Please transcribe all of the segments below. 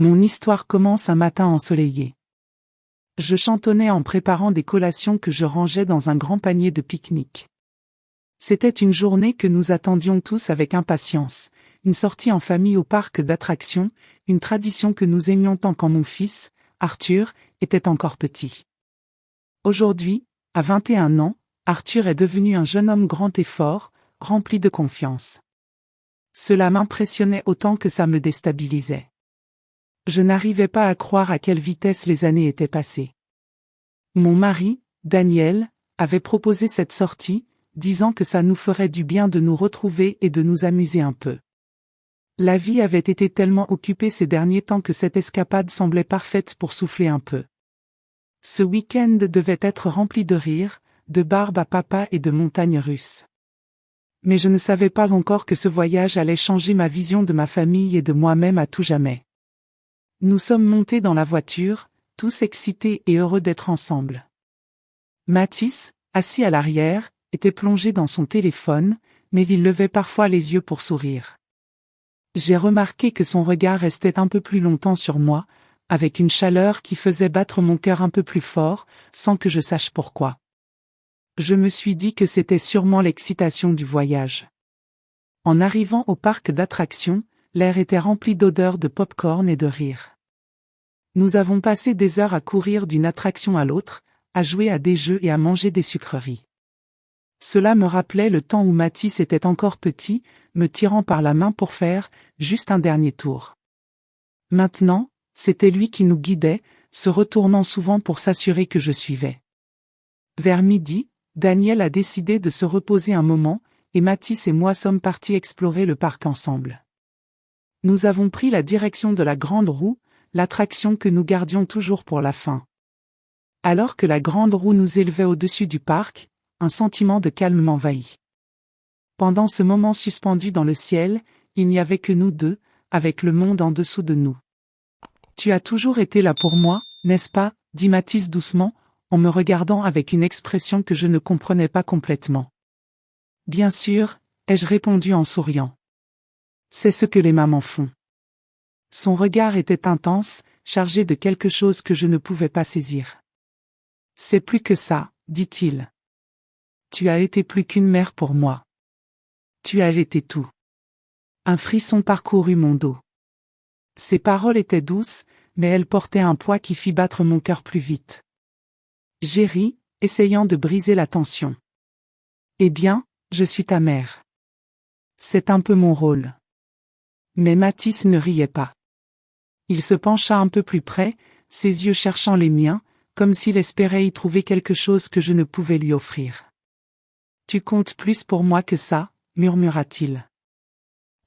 Mon histoire commence un matin ensoleillé. Je chantonnais en préparant des collations que je rangeais dans un grand panier de pique-nique. C'était une journée que nous attendions tous avec impatience, une sortie en famille au parc d'attractions, une tradition que nous aimions tant quand mon fils, Arthur, était encore petit. Aujourd'hui, à 21 ans, Arthur est devenu un jeune homme grand et fort, rempli de confiance. Cela m'impressionnait autant que ça me déstabilisait. Je n'arrivais pas à croire à quelle vitesse les années étaient passées. Mon mari, Daniel, avait proposé cette sortie, disant que ça nous ferait du bien de nous retrouver et de nous amuser un peu. La vie avait été tellement occupée ces derniers temps que cette escapade semblait parfaite pour souffler un peu. Ce week-end devait être rempli de rires, de barbe à papa et de montagnes russes. Mais je ne savais pas encore que ce voyage allait changer ma vision de ma famille et de moi-même à tout jamais. Nous sommes montés dans la voiture, tous excités et heureux d'être ensemble. Mathis, assis à l'arrière, était plongé dans son téléphone, mais il levait parfois les yeux pour sourire. J'ai remarqué que son regard restait un peu plus longtemps sur moi, avec une chaleur qui faisait battre mon cœur un peu plus fort, sans que je sache pourquoi. Je me suis dit que c'était sûrement l'excitation du voyage. En arrivant au parc d'attractions, l'air était rempli d'odeurs de pop-corn et de rire. Nous avons passé des heures à courir d'une attraction à l'autre, à jouer à des jeux et à manger des sucreries. Cela me rappelait le temps où Mathis était encore petit, me tirant par la main pour faire juste un dernier tour. Maintenant, c'était lui qui nous guidait, se retournant souvent pour s'assurer que je suivais. Vers midi, Daniel a décidé de se reposer un moment, et Mathis et moi sommes partis explorer le parc ensemble. Nous avons pris la direction de la Grande Roue, l'attraction que nous gardions toujours pour la fin. Alors que la Grande Roue nous élevait au-dessus du parc, un sentiment de calme m'envahit. Pendant ce moment suspendu dans le ciel, il n'y avait que nous deux, avec le monde en dessous de nous. « Tu as toujours été là pour moi, n'est-ce pas ?» dit Mathis doucement, en me regardant avec une expression que je ne comprenais pas complètement. « Bien sûr », ai-je répondu en souriant. « C'est ce que les mamans font. » Son regard était intense, chargé de quelque chose que je ne pouvais pas saisir. « C'est plus que ça, » dit-il. « Tu as été plus qu'une mère pour moi. Tu as été tout. » Un frisson parcourut mon dos. Ses paroles étaient douces, mais elles portaient un poids qui fit battre mon cœur plus vite. J'ai ri, essayant de briser la tension. « Eh bien, je suis ta mère. C'est un peu mon rôle. » Mais Mathis ne riait pas. Il se pencha un peu plus près, ses yeux cherchant les miens, comme s'il espérait y trouver quelque chose que je ne pouvais lui offrir. « Tu comptes plus pour moi que ça, » murmura-t-il.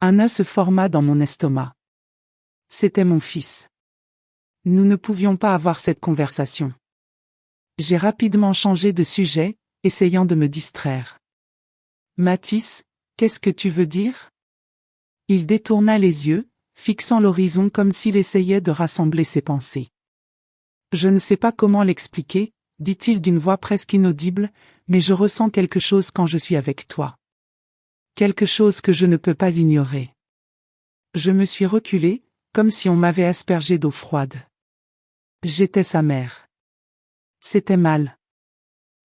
Un nœud se forma dans mon estomac. C'était mon fils. Nous ne pouvions pas avoir cette conversation. J'ai rapidement changé de sujet, essayant de me distraire. « Mathis, qu'est-ce que tu veux dire ?» Il détourna les yeux, fixant l'horizon comme s'il essayait de rassembler ses pensées. « Je ne sais pas comment l'expliquer, » dit-il d'une voix presque inaudible, « mais je ressens quelque chose quand je suis avec toi. Quelque chose que je ne peux pas ignorer. » Je me suis reculé, comme si on m'avait aspergé d'eau froide. J'étais sa mère. C'était mal.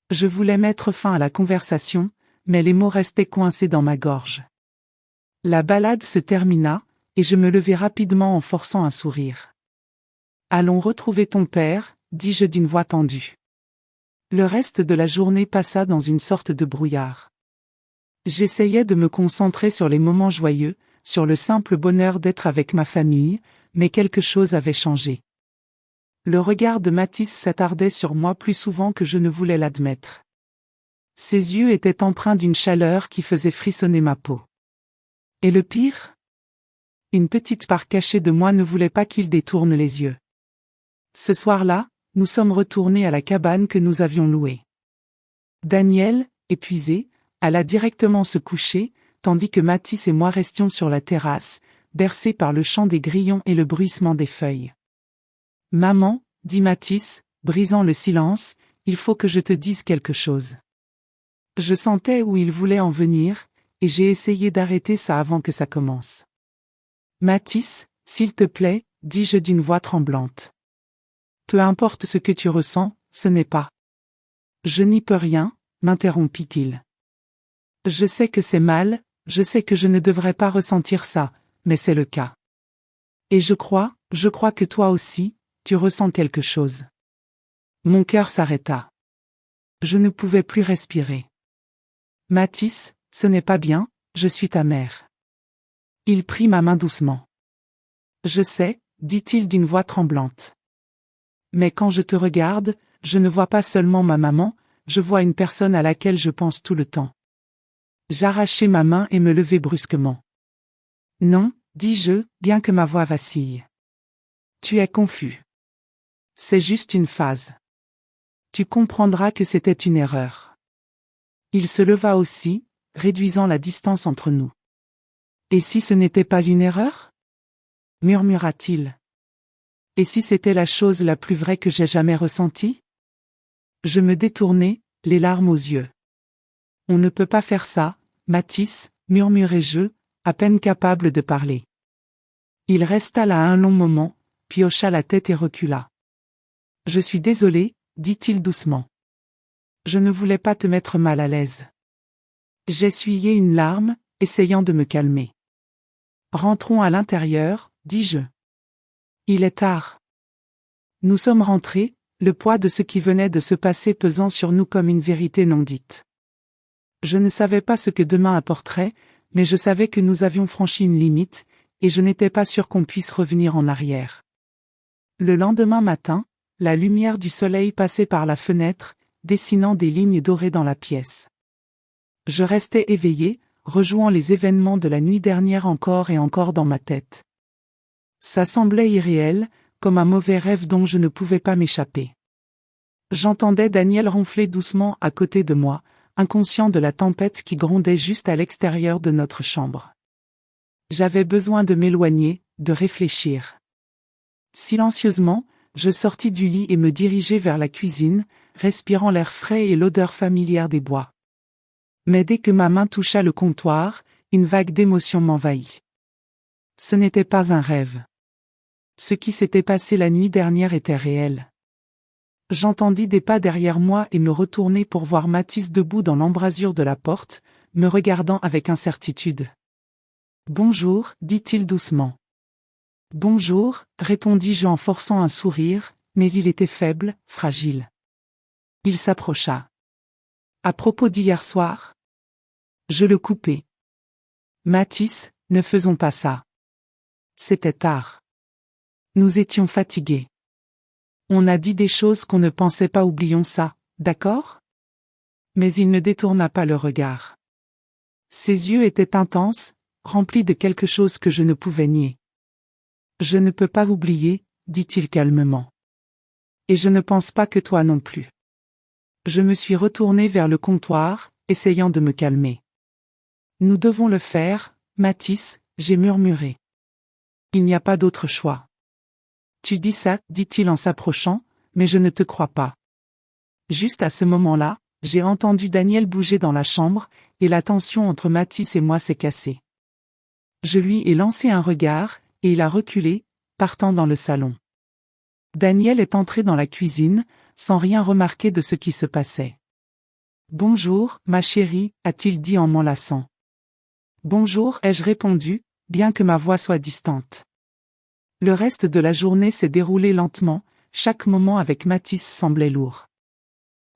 Je voulais mettre fin à la conversation, mais les mots restaient coincés dans ma gorge. La balade se termina, et je me levai rapidement en forçant un sourire. « Allons retrouver ton père » dis-je d'une voix tendue. Le reste de la journée passa dans une sorte de brouillard. J'essayais de me concentrer sur les moments joyeux, sur le simple bonheur d'être avec ma famille, mais quelque chose avait changé. Le regard de Mathis s'attardait sur moi plus souvent que je ne voulais l'admettre. Ses yeux étaient empreints d'une chaleur qui faisait frissonner ma peau. Et le pire ? Une petite part cachée de moi ne voulait pas qu'il détourne les yeux. Ce soir-là, nous sommes retournés à la cabane que nous avions louée. Daniel, épuisé, alla directement se coucher, tandis que Mathis et moi restions sur la terrasse, bercés par le chant des grillons et le bruissement des feuilles. « Maman, » dit Mathis, brisant le silence, « il faut que je te dise quelque chose. » Je sentais où il voulait en venir, et j'ai essayé d'arrêter ça avant que ça commence. « Mathis, s'il te plaît, » dis-je d'une voix tremblante. Peu importe ce que tu ressens, ce n'est pas. Je n'y peux rien, m'interrompit-il. Je sais que c'est mal, je sais que je ne devrais pas ressentir ça, mais c'est le cas. Et je crois que toi aussi, tu ressens quelque chose. Mon cœur s'arrêta. Je ne pouvais plus respirer. Mathis, ce n'est pas bien, je suis ta mère. Il prit ma main doucement. Je sais, dit-il d'une voix tremblante. Mais quand je te regarde, je ne vois pas seulement ma maman, je vois une personne à laquelle je pense tout le temps. J'arrachai ma main et me levai brusquement. Non, dis-je, bien que ma voix vacille. Tu es confus. C'est juste une phase. Tu comprendras que c'était une erreur. Il se leva aussi, réduisant la distance entre nous. Et si ce n'était pas une erreur? Murmura-t-il. Et si c'était la chose la plus vraie que j'ai jamais ressentie? Je me détournai, les larmes aux yeux. On ne peut pas faire ça, Mathis, murmurai-je, à peine capable de parler. Il resta là un long moment, puis hocha la tête et recula. Je suis désolé, dit-il doucement. Je ne voulais pas te mettre mal à l'aise. J'essuyai une larme, essayant de me calmer. Rentrons à l'intérieur, dis-je. Il est tard. Nous sommes rentrés, le poids de ce qui venait de se passer pesant sur nous comme une vérité non dite. Je ne savais pas ce que demain apporterait, mais je savais que nous avions franchi une limite, et je n'étais pas sûr qu'on puisse revenir en arrière. Le lendemain matin, la lumière du soleil passait par la fenêtre, dessinant des lignes dorées dans la pièce. Je restais éveillé, rejouant les événements de la nuit dernière encore et encore dans ma tête. Ça semblait irréel, comme un mauvais rêve dont je ne pouvais pas m'échapper. J'entendais Daniel ronfler doucement à côté de moi, inconscient de la tempête qui grondait juste à l'extérieur de notre chambre. J'avais besoin de m'éloigner, de réfléchir. Silencieusement, je sortis du lit et me dirigeai vers la cuisine, respirant l'air frais et l'odeur familière des bois. Mais dès que ma main toucha le comptoir, une vague d'émotion m'envahit. Ce n'était pas un rêve. Ce qui s'était passé la nuit dernière était réel. J'entendis des pas derrière moi et me retournai pour voir Mathis debout dans l'embrasure de la porte, me regardant avec incertitude. « Bonjour, dit-il doucement. »« Bonjour, répondis-je en forçant un sourire, mais il était faible, fragile. Il s'approcha. « À propos d'hier soir ?» Je le coupai. « Mathis, ne faisons pas ça. » C'était tard. Nous étions fatigués. On a dit des choses qu'on ne pensait pas, oublions ça, d'accord? Mais il ne détourna pas le regard. Ses yeux étaient intenses, remplis de quelque chose que je ne pouvais nier. Je ne peux pas oublier, dit-il calmement. Et je ne pense pas que toi non plus. Je me suis retourné vers le comptoir, essayant de me calmer. Nous devons le faire, Mathis, j'ai murmuré. Il n'y a pas d'autre choix. Tu dis ça, dit-il en s'approchant, mais je ne te crois pas. Juste à ce moment-là, j'ai entendu Daniel bouger dans la chambre, et la tension entre Mathis et moi s'est cassée. Je lui ai lancé un regard, et il a reculé, partant dans le salon. Daniel est entré dans la cuisine, sans rien remarquer de ce qui se passait. « Bonjour, ma chérie, a-t-il dit en m'enlaçant. « Bonjour, ai-je répondu, bien que ma voix soit distante. Le reste de la journée s'est déroulé lentement, chaque moment avec Mathis semblait lourd.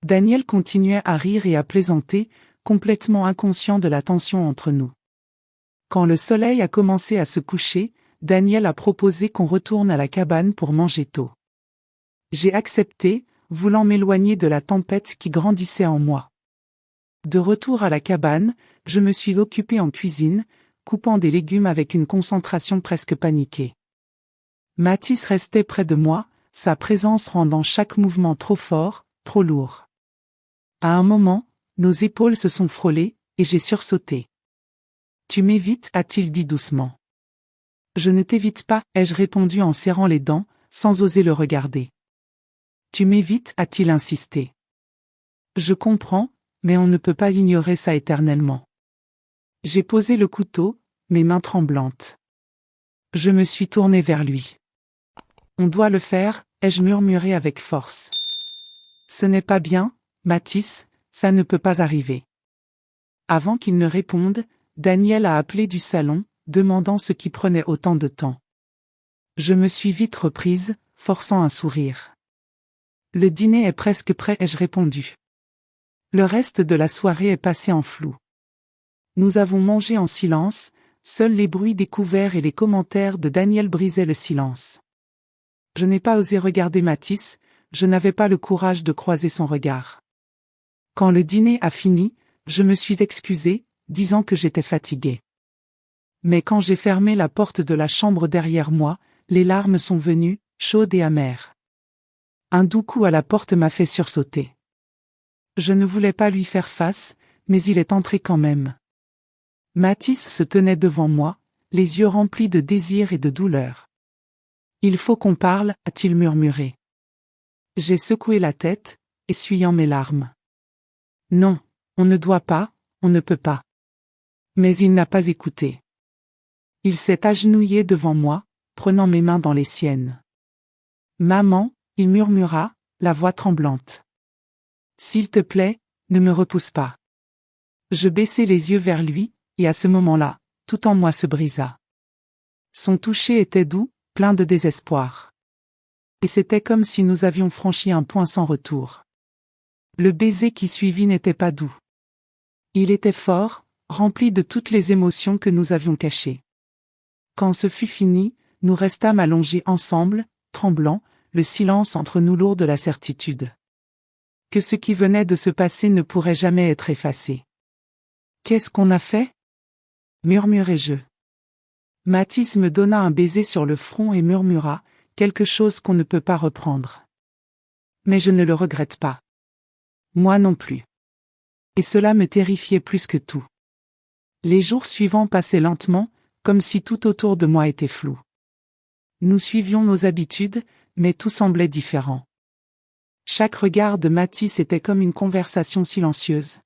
Daniel continuait à rire et à plaisanter, complètement inconscient de la tension entre nous. Quand le soleil a commencé à se coucher, Daniel a proposé qu'on retourne à la cabane pour manger tôt. J'ai accepté, voulant m'éloigner de la tempête qui grandissait en moi. De retour à la cabane, je me suis occupé en cuisine, coupant des légumes avec une concentration presque paniquée. Mathis restait près de moi, sa présence rendant chaque mouvement trop fort, trop lourd. À un moment, nos épaules se sont frôlées, et j'ai sursauté. « Tu m'évites » a-t-il dit doucement. « Je ne t'évite pas » ai-je répondu en serrant les dents, sans oser le regarder. « Tu m'évites » a-t-il insisté. « Je comprends, mais on ne peut pas ignorer ça éternellement. » J'ai posé le couteau, mes mains tremblantes. Je me suis tourné vers lui. On doit le faire, ai-je murmuré avec force. Ce n'est pas bien, Mathis, ça ne peut pas arriver. Avant qu'il ne réponde, Daniel a appelé du salon, demandant ce qui prenait autant de temps. Je me suis vite reprise, forçant un sourire. Le dîner est presque prêt, ai-je répondu. Le reste de la soirée est passé en flou. Nous avons mangé en silence, seuls les bruits des couverts et les commentaires de Daniel brisaient le silence. Je n'ai pas osé regarder Mathis, je n'avais pas le courage de croiser son regard. Quand le dîner a fini, je me suis excusée, disant que j'étais fatiguée. Mais quand j'ai fermé la porte de la chambre derrière moi, les larmes sont venues, chaudes et amères. Un doux coup à la porte m'a fait sursauter. Je ne voulais pas lui faire face, mais il est entré quand même. Mathis se tenait devant moi, les yeux remplis de désir et de douleur. « Il faut qu'on parle », a-t-il murmuré. J'ai secoué la tête, essuyant mes larmes. Non, on ne doit pas, on ne peut pas. Mais il n'a pas écouté. Il s'est agenouillé devant moi, prenant mes mains dans les siennes. Maman, il murmura, la voix tremblante. S'il te plaît, ne me repousse pas. Je baissai les yeux vers lui, et à ce moment-là, tout en moi se brisa. Son toucher était doux, plein de désespoir. Et c'était comme si nous avions franchi un point sans retour. Le baiser qui suivit n'était pas doux. Il était fort, rempli de toutes les émotions que nous avions cachées. Quand ce fut fini, nous restâmes allongés ensemble, tremblants, le silence entre nous lourd de la certitude que ce qui venait de se passer ne pourrait jamais être effacé. « Qu'est-ce qu'on a fait ?» murmurai-je. Mathis me donna un baiser sur le front et murmura, quelque chose qu'on ne peut pas reprendre. Mais je ne le regrette pas. Moi non plus. Et cela me terrifiait plus que tout. Les jours suivants passaient lentement, comme si tout autour de moi était flou. Nous suivions nos habitudes, mais tout semblait différent. Chaque regard de Mathis était comme une conversation silencieuse.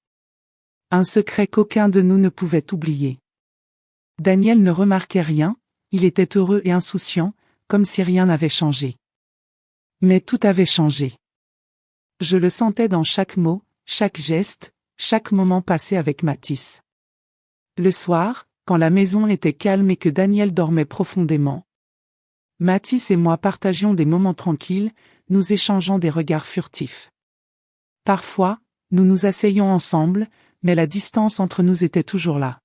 Un secret qu'aucun de nous ne pouvait oublier. Daniel ne remarquait rien, il était heureux et insouciant, comme si rien n'avait changé. Mais tout avait changé. Je le sentais dans chaque mot, chaque geste, chaque moment passé avec Mathis. Le soir, quand la maison était calme et que Daniel dormait profondément, Mathis et moi partagions des moments tranquilles, nous échangeant des regards furtifs. Parfois, nous nous asseyions ensemble, mais la distance entre nous était toujours là.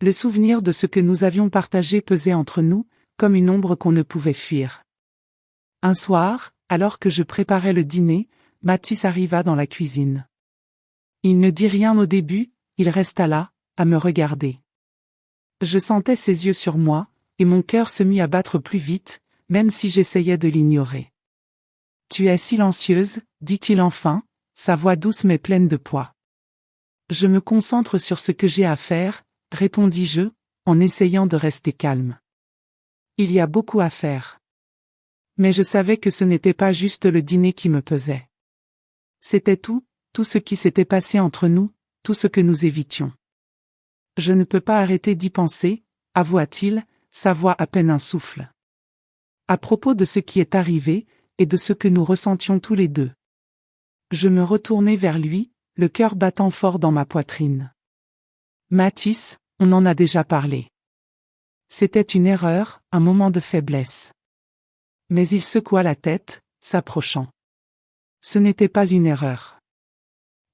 Le souvenir de ce que nous avions partagé pesait entre nous, comme une ombre qu'on ne pouvait fuir. Un soir, alors que je préparais le dîner, Mathis arriva dans la cuisine. Il ne dit rien au début, il resta là, à me regarder. Je sentais ses yeux sur moi, et mon cœur se mit à battre plus vite, même si j'essayais de l'ignorer. « Tu es silencieuse, dit-il enfin, sa voix douce mais pleine de poids. Je me concentre sur ce que j'ai à faire, répondis-je, en essayant de rester calme. Il y a beaucoup à faire. Mais je savais que ce n'était pas juste le dîner qui me pesait. C'était tout ce qui s'était passé entre nous, tout ce que nous évitions. Je ne peux pas arrêter d'y penser, avoua-t-il, sa voix à peine un souffle. À propos de ce qui est arrivé, et de ce que nous ressentions tous les deux. Je me retournai vers lui, le cœur battant fort dans ma poitrine. Mathis, on en a déjà parlé. C'était une erreur, un moment de faiblesse. Mais il secoua la tête, s'approchant. Ce n'était pas une erreur.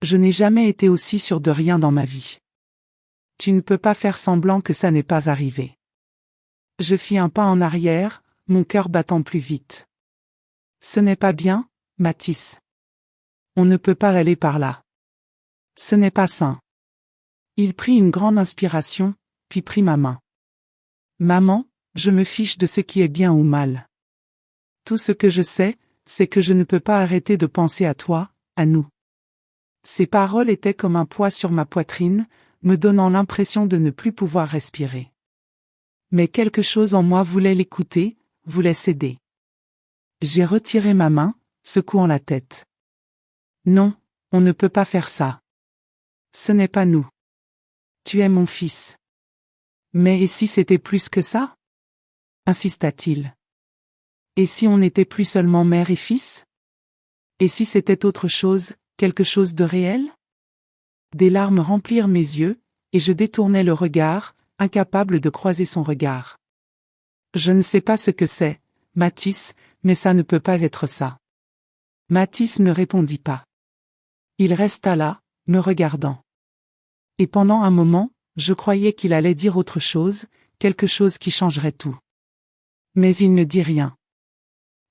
Je n'ai jamais été aussi sûr de rien dans ma vie. Tu ne peux pas faire semblant que ça n'est pas arrivé. Je fis un pas en arrière, mon cœur battant plus vite. Ce n'est pas bien, Mathis. On ne peut pas aller par là. Ce n'est pas sain. Il prit une grande inspiration, puis prit ma main. Maman, je me fiche de ce qui est bien ou mal. Tout ce que je sais, c'est que je ne peux pas arrêter de penser à toi, à nous. Ces paroles étaient comme un poids sur ma poitrine, me donnant l'impression de ne plus pouvoir respirer. Mais quelque chose en moi voulait l'écouter, voulait céder. J'ai retiré ma main, secouant la tête. Non, on ne peut pas faire ça. Ce n'est pas nous. Tu es mon fils. Mais et si c'était plus que ça ? Insista-t-il. Et si on n'était plus seulement mère et fils? Et si c'était autre chose, quelque chose de réel? Des larmes remplirent mes yeux, et je détournai le regard, incapable de croiser son regard. Je ne sais pas ce que c'est, Mathis, mais ça ne peut pas être ça. Mathis ne répondit pas. Il resta là, me regardant. Et pendant un moment, je croyais qu'il allait dire autre chose, quelque chose qui changerait tout. Mais il ne dit rien.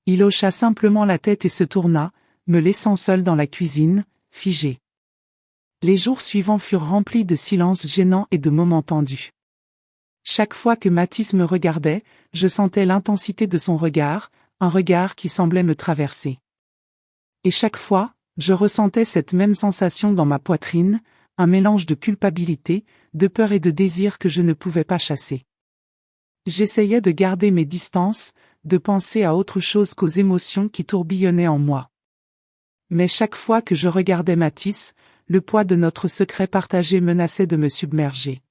Il hocha simplement la tête et se tourna, me laissant seul dans la cuisine, figé. Les jours suivants furent remplis de silences gênants et de moments tendus. Chaque fois que Mathis me regardait, je sentais l'intensité de son regard, un regard qui semblait me traverser. Et chaque fois, je ressentais cette même sensation dans ma poitrine, un mélange de culpabilité, de peur et de désir que je ne pouvais pas chasser. J'essayais de garder mes distances, de penser à autre chose qu'aux émotions qui tourbillonnaient en moi. Mais chaque fois que je regardais Mathis, le poids de notre secret partagé menaçait de me submerger.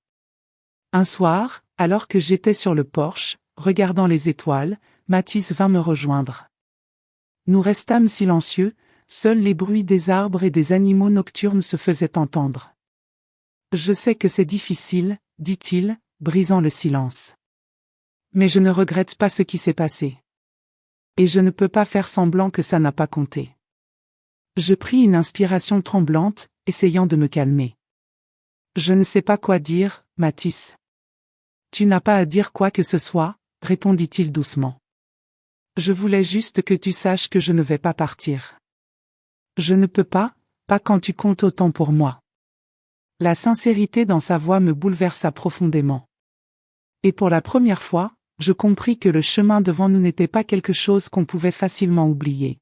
Un soir, alors que j'étais sur le porche, regardant les étoiles, Mathis vint me rejoindre. Nous restâmes silencieux, seuls les bruits des arbres et des animaux nocturnes se faisaient entendre. « Je sais que c'est difficile, dit-il, brisant le silence. Mais je ne regrette pas ce qui s'est passé. Et je ne peux pas faire semblant que ça n'a pas compté. » Je pris une inspiration tremblante, essayant de me calmer. « Je ne sais pas quoi dire, Mathis. »« Tu n'as pas à dire quoi que ce soit, » répondit-il doucement. « Je voulais juste que tu saches que je ne vais pas partir. Je ne peux pas quand tu comptes autant pour moi. » La sincérité dans sa voix me bouleversa profondément. Et pour la première fois, je compris que le chemin devant nous n'était pas quelque chose qu'on pouvait facilement oublier.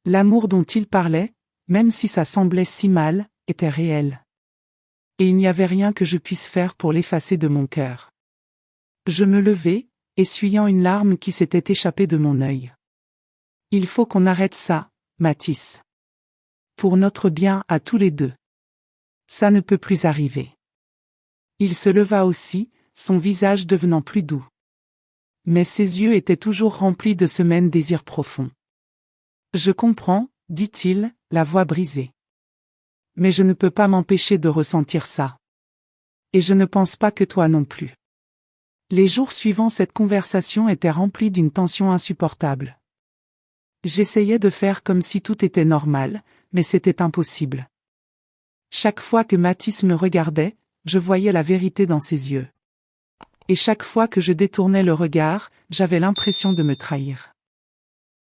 L'amour dont il parlait, même si ça semblait si mal, était réel. Et il n'y avait rien que je puisse faire pour l'effacer de mon cœur. Je me levai, essuyant une larme qui s'était échappée de mon œil. « Il faut qu'on arrête ça, Mathis. Pour notre bien à tous les deux. Ça ne peut plus arriver. » Il se leva aussi, son visage devenant plus doux. Mais ses yeux étaient toujours remplis de ce même désir profond. « Je comprends, » dit-il, la voix brisée. « Mais je ne peux pas m'empêcher de ressentir ça. Et je ne pense pas que toi non plus. » Les jours suivant cette conversation étaient remplis d'une tension insupportable. J'essayais de faire comme si tout était normal, mais c'était impossible. Chaque fois que Mathis me regardait, je voyais la vérité dans ses yeux. Et chaque fois que je détournais le regard, j'avais l'impression de me trahir.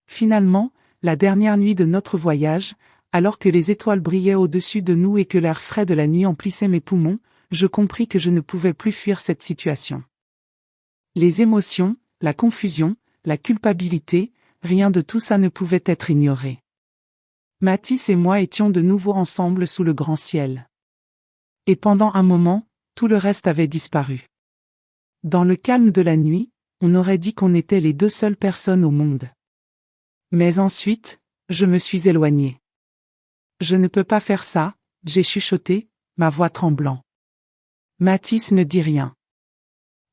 Finalement, la dernière nuit de notre voyage, alors que les étoiles brillaient au-dessus de nous et que l'air frais de la nuit emplissait mes poumons, je compris que je ne pouvais plus fuir cette situation. Les émotions, la confusion, la culpabilité, rien de tout ça ne pouvait être ignoré. Mathis et moi étions de nouveau ensemble sous le grand ciel. Et pendant un moment, tout le reste avait disparu. Dans le calme de la nuit, on aurait dit qu'on était les deux seules personnes au monde. Mais ensuite, je me suis éloigné. « Je ne peux pas faire ça », j'ai chuchoté, ma voix tremblant. Mathis ne dit rien.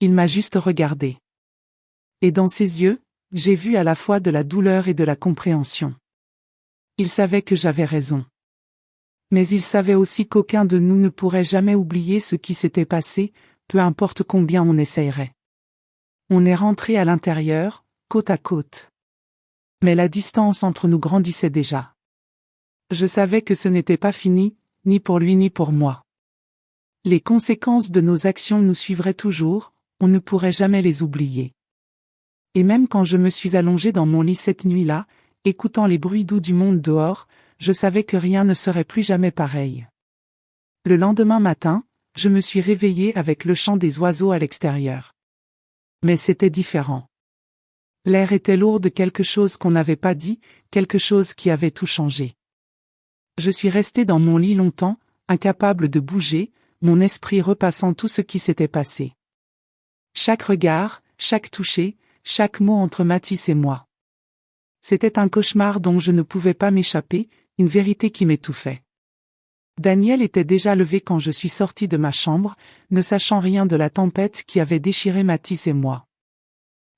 Il m'a juste regardé. Et dans ses yeux, j'ai vu à la fois de la douleur et de la compréhension. Il savait que j'avais raison. Mais il savait aussi qu'aucun de nous ne pourrait jamais oublier ce qui s'était passé, peu importe combien on essayerait. On est rentré à l'intérieur, côte à côte. Mais la distance entre nous grandissait déjà. Je savais que ce n'était pas fini, ni pour lui ni pour moi. Les conséquences de nos actions nous suivraient toujours, on ne pourrait jamais les oublier. Et même quand je me suis allongé dans mon lit cette nuit-là, écoutant les bruits doux du monde dehors, je savais que rien ne serait plus jamais pareil. Le lendemain matin, je me suis réveillé avec le chant des oiseaux à l'extérieur. Mais c'était différent. L'air était lourd de quelque chose qu'on n'avait pas dit, quelque chose qui avait tout changé. Je suis resté dans mon lit longtemps, incapable de bouger, mon esprit repassant tout ce qui s'était passé. Chaque regard, chaque toucher, chaque mot entre Mathis et moi. C'était un cauchemar dont je ne pouvais pas m'échapper, une vérité qui m'étouffait. Daniel était déjà levé quand je suis sorti de ma chambre, ne sachant rien de la tempête qui avait déchiré Mathis et moi.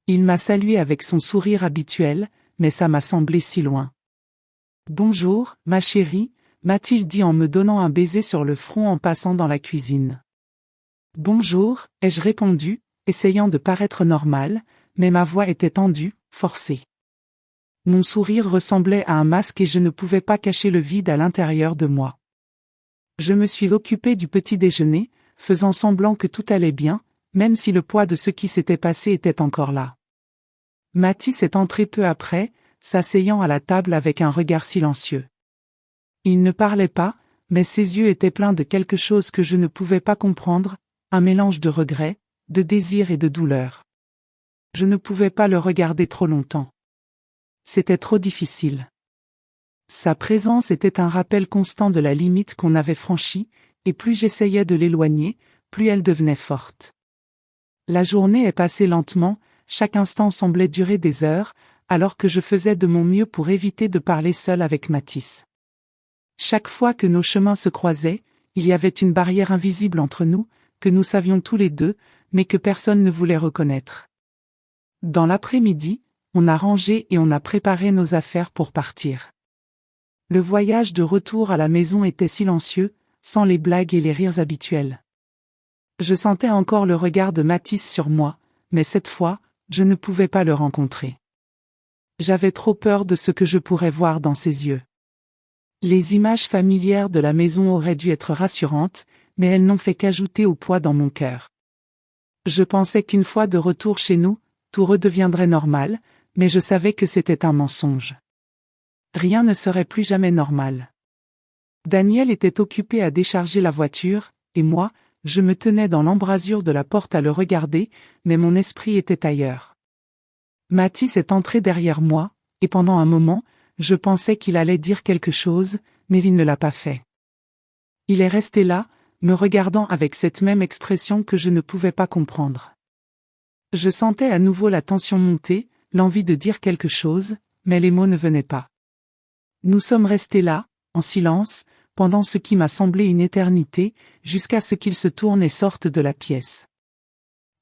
Il m'a salué avec son sourire habituel, mais ça m'a semblé si loin. « Bonjour, ma chérie », m'a-t-il dit en me donnant un baiser sur le front en passant dans la cuisine. « Bonjour », ai-je répondu, essayant de paraître normal, mais ma voix était tendue, forcée. Mon sourire ressemblait à un masque et je ne pouvais pas cacher le vide à l'intérieur de moi. Je me suis occupé du petit déjeuner, faisant semblant que tout allait bien, même si le poids de ce qui s'était passé était encore là. Mathis est entré peu après, s'asseyant à la table avec un regard silencieux. Il ne parlait pas, mais ses yeux étaient pleins de quelque chose que je ne pouvais pas comprendre, un mélange de regret, de désir et de douleur. Je ne pouvais pas le regarder trop longtemps. C'était trop difficile. Sa présence était un rappel constant de la limite qu'on avait franchie, et plus j'essayais de l'éloigner, plus elle devenait forte. La journée est passée lentement, chaque instant semblait durer des heures, alors que je faisais de mon mieux pour éviter de parler seul avec Mathis. Chaque fois que nos chemins se croisaient, il y avait une barrière invisible entre nous, que nous savions tous les deux, mais que personne ne voulait reconnaître. Dans l'après-midi, on a rangé et on a préparé nos affaires pour partir. Le voyage de retour à la maison était silencieux, sans les blagues et les rires habituels. Je sentais encore le regard de Mathis sur moi, mais cette fois, je ne pouvais pas le rencontrer. J'avais trop peur de ce que je pourrais voir dans ses yeux. Les images familières de la maison auraient dû être rassurantes, mais elles n'ont fait qu'ajouter au poids dans mon cœur. Je pensais qu'une fois de retour chez nous, tout redeviendrait normal, mais je savais que c'était un mensonge. Rien ne serait plus jamais normal. Daniel était occupé à décharger la voiture, et moi, je me tenais dans l'embrasure de la porte à le regarder, mais mon esprit était ailleurs. Mathis est entré derrière moi, et pendant un moment, je pensais qu'il allait dire quelque chose, mais il ne l'a pas fait. Il est resté là, me regardant avec cette même expression que je ne pouvais pas comprendre. Je sentais à nouveau la tension monter, l'envie de dire quelque chose, mais les mots ne venaient pas. Nous sommes restés là, en silence, pendant ce qui m'a semblé une éternité, jusqu'à ce qu'il se tourne et sorte de la pièce.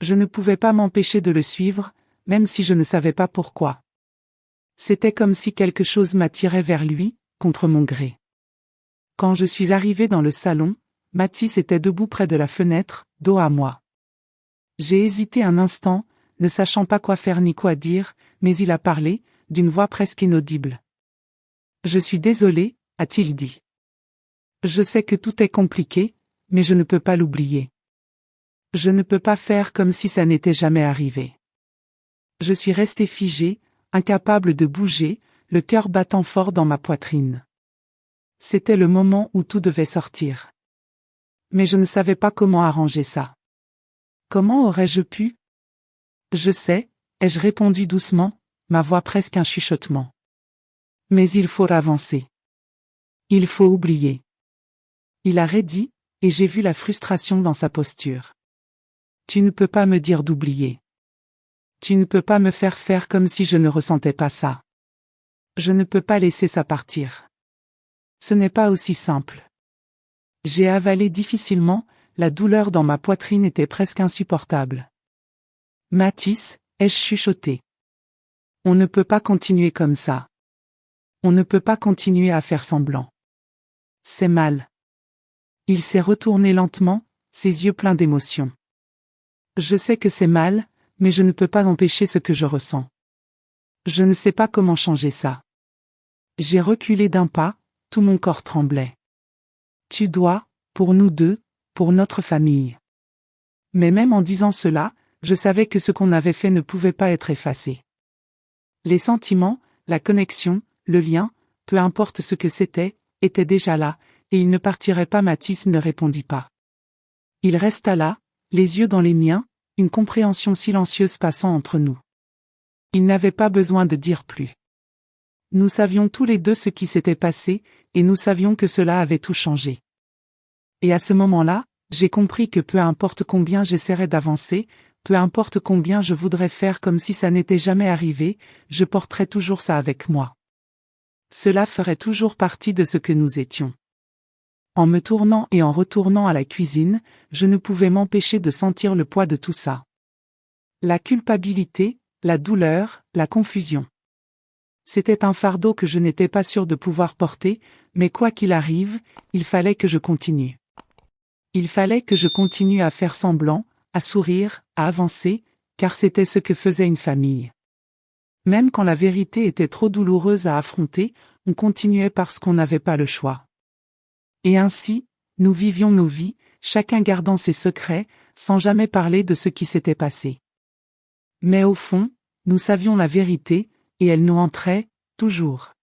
Je ne pouvais pas m'empêcher de le suivre, même si je ne savais pas pourquoi. C'était comme si quelque chose m'attirait vers lui, contre mon gré. Quand je suis arrivé dans le salon, Mathis était debout près de la fenêtre, dos à moi. J'ai hésité un instant, ne sachant pas quoi faire ni quoi dire, mais il a parlé, d'une voix presque inaudible. « Je suis désolé », a-t-il dit. « Je sais que tout est compliqué, mais je ne peux pas l'oublier. Je ne peux pas faire comme si ça n'était jamais arrivé. » Je suis resté figé, incapable de bouger, le cœur battant fort dans ma poitrine. C'était le moment où tout devait sortir. Mais je ne savais pas comment arranger ça. Comment aurais-je pu? Je sais, ai-je répondu doucement, ma voix presque un chuchotement. Mais il faut avancer. Il faut oublier. Il a raidi, et j'ai vu la frustration dans sa posture. Tu ne peux pas me dire d'oublier. Tu ne peux pas me faire comme si je ne ressentais pas ça. Je ne peux pas laisser ça partir. Ce n'est pas aussi simple. J'ai avalé difficilement, la douleur dans ma poitrine était presque insupportable. Mathis, ai-je chuchoté. On ne peut pas continuer comme ça. On ne peut pas continuer à faire semblant. C'est mal. Il s'est retourné lentement, ses yeux pleins d'émotion. Je sais que c'est mal, mais je ne peux pas empêcher ce que je ressens. Je ne sais pas comment changer ça. J'ai reculé d'un pas, tout mon corps tremblait. Tu dois, pour nous deux, pour notre famille. Mais même en disant cela, je savais que ce qu'on avait fait ne pouvait pas être effacé. Les sentiments, la connexion, le lien, peu importe ce que c'était, étaient déjà là, et il ne partirait pas. Mathis ne répondit pas. Il resta là, les yeux dans les miens, une compréhension silencieuse passant entre nous. Il n'avait pas besoin de dire plus. Nous savions tous les deux ce qui s'était passé, et nous savions que cela avait tout changé. Et à ce moment-là, j'ai compris que peu importe combien j'essaierais d'avancer, peu importe combien je voudrais faire comme si ça n'était jamais arrivé, je porterais toujours ça avec moi. Cela ferait toujours partie de ce que nous étions. En me tournant et en retournant à la cuisine, je ne pouvais m'empêcher de sentir le poids de tout ça. La culpabilité, la douleur, la confusion. C'était un fardeau que je n'étais pas sûr de pouvoir porter, mais quoi qu'il arrive, il fallait que je continue. Il fallait que je continue à faire semblant, à sourire, à avancer, car c'était ce que faisait une famille. Même quand la vérité était trop douloureuse à affronter, on continuait parce qu'on n'avait pas le choix. Et ainsi, nous vivions nos vies, chacun gardant ses secrets, sans jamais parler de ce qui s'était passé. Mais au fond, nous savions la vérité, et elle nous entrait, toujours.